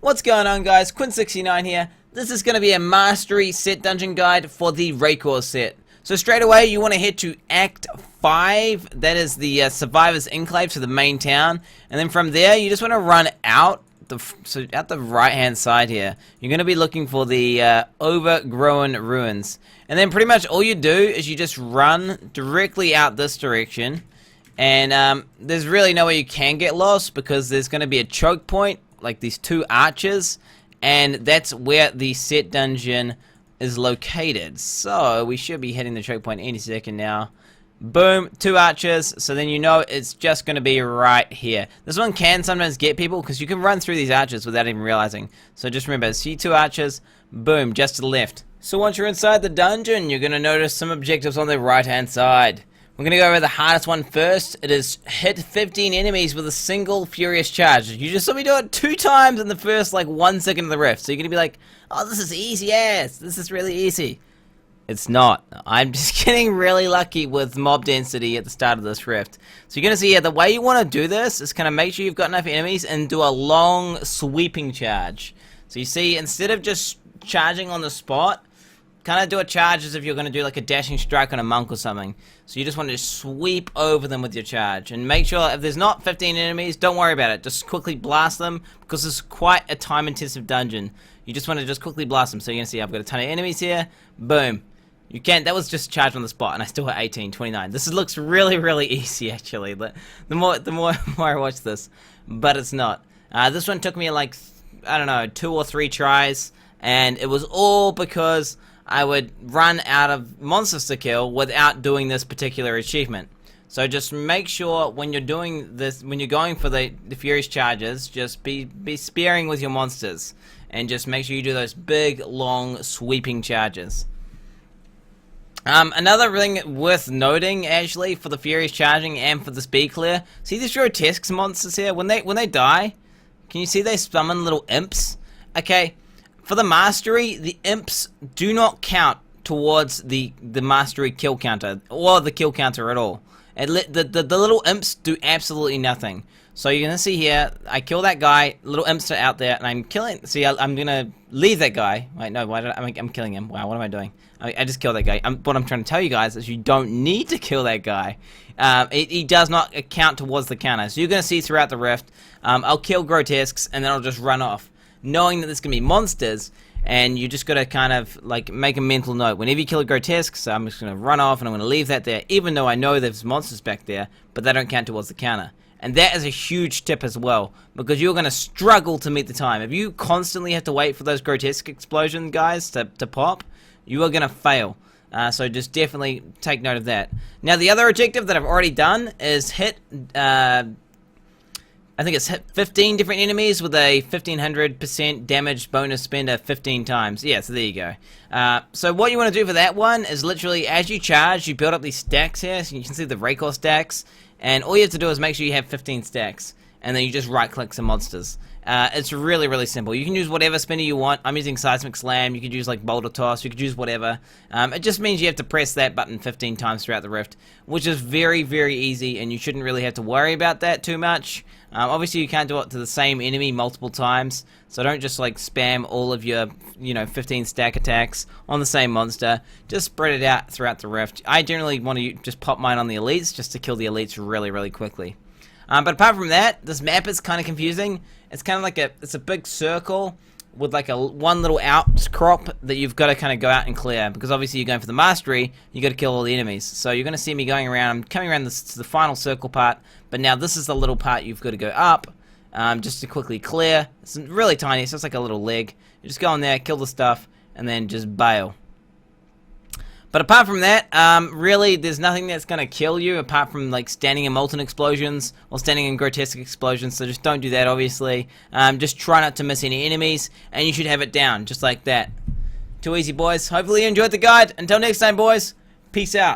What's going on, guys? Quinn69 here. This is going to be a mastery set dungeon guide for the Raekor set. So straight away you want to head to Act 5, that is the Survivors Enclave, so the main town, and then from there you just want to run out out the right hand side here. You're going to be looking for the Overgrown Ruins, and then pretty much all you do is you just run directly out this direction, and there's really no way you can get lost because there's going to be a choke point, like these two arches, and that's where the set dungeon is located. So we should be hitting the choke point any second now. Boom, two arches, so then you know it's just going to be right here. This one can sometimes get people because you can run through these arches without even realizing. So just remember, see two arches, boom, just to the left. So once you're inside the dungeon, you're going to notice some objectives on the right hand side. We're going to go over the hardest one first. It is hit 15 enemies with a single furious charge. You just saw me do it 2 times in the first like 1 second of the rift. So you're going to be like, oh, this is easy ass. This is really easy. It's not. I'm just getting really lucky with mob density at the start of this rift. So you're going to see here, the way you want to do this is kind of make sure you've got enough enemies and do a long sweeping charge. So you see, instead of just charging on the spot, kind of do a charge as if you're going to do like a dashing strike on a monk or something. So you just want to sweep over them with your charge. And make sure if there's not 15 enemies, don't worry about it. Just quickly blast them because it's quite a time-intensive dungeon. You just want to just quickly blast them. So you're going to see I've got a ton of enemies here. Boom. You can't. That was just charged on the spot, and I still hit 18, 29. This looks really, really easy, actually. The more I watch this, but it's not. This one took me like, I don't know, 2 or 3 tries, and it was all because I would run out of monsters to kill without doing this particular achievement. So just make sure when you're doing this, when you're going for the furious charges, just be sparing with your monsters, and just make sure you do those big, long, sweeping charges. Another thing worth noting, actually, for the furious charging and for the speed clear, see these grotesque monsters here? When they die, can you see they summon little imps? Okay, for the mastery, the imps do not count towards the mastery kill counter, or the kill counter at all. The little imps do absolutely nothing. So you're gonna see here, I kill that guy, little imps are out there, and I'm killing. See, I'm gonna leave that guy. Wait, no, why did I'm killing him? Wow, what am I doing? I just killed that guy. What I'm trying to tell you guys is you don't need to kill that guy. He does not count towards the counter. So you're gonna see throughout the rift, I'll kill grotesques and then I'll just run off, knowing that there's gonna be monsters. And you just gotta kind of like make a mental note. Whenever you kill a grotesque, so I'm just gonna run off and I'm gonna leave that there, even though I know there's monsters back there, but they don't count towards the counter. And that is a huge tip as well, because you're gonna struggle to meet the time. If you constantly have to wait for those grotesque explosion guys to pop, you are gonna fail. So just definitely take note of that. Now the other objective that I've already done is hit I think it's hit 15 different enemies with a 1500% damage bonus spender 15 times. Yeah, so there you go. So what you want to do for that one is literally, as you charge, you build up these stacks here. So you can see the Raekor stacks. And all you have to do is make sure you have 15 stacks. And then you just right-click some monsters. It's really, really simple. You can use whatever spinner you want. I'm using Seismic Slam. You could use like Boulder Toss. You could use whatever. It just means you have to press that button 15 times throughout the rift, which is very, very easy, and you shouldn't really have to worry about that too much. Obviously, you can't do it to the same enemy multiple times, so don't just like spam all of your, 15 stack attacks on the same monster. Just spread it out throughout the rift. I generally want to just pop mine on the elites just to kill the elites really, really quickly. But apart from that, this map is kind of confusing. It's kind of like it's a big circle with like one little outcrop that you've got to kind of go out and clear, because obviously you're going for the mastery, you got to kill all the enemies. So you're going to see me going around. I'm coming around to the final circle part, but now this is the little part you've got to go up just to quickly clear. It's really tiny. It's just like a little leg. You just go in there, kill the stuff, and then just bail. But apart from that, really, there's nothing that's going to kill you apart from like standing in molten explosions or standing in grotesque explosions, so just don't do that, obviously. Just try not to miss any enemies, and you should have it down, just like that. Too easy, boys. Hopefully you enjoyed the guide. Until next time, boys, peace out.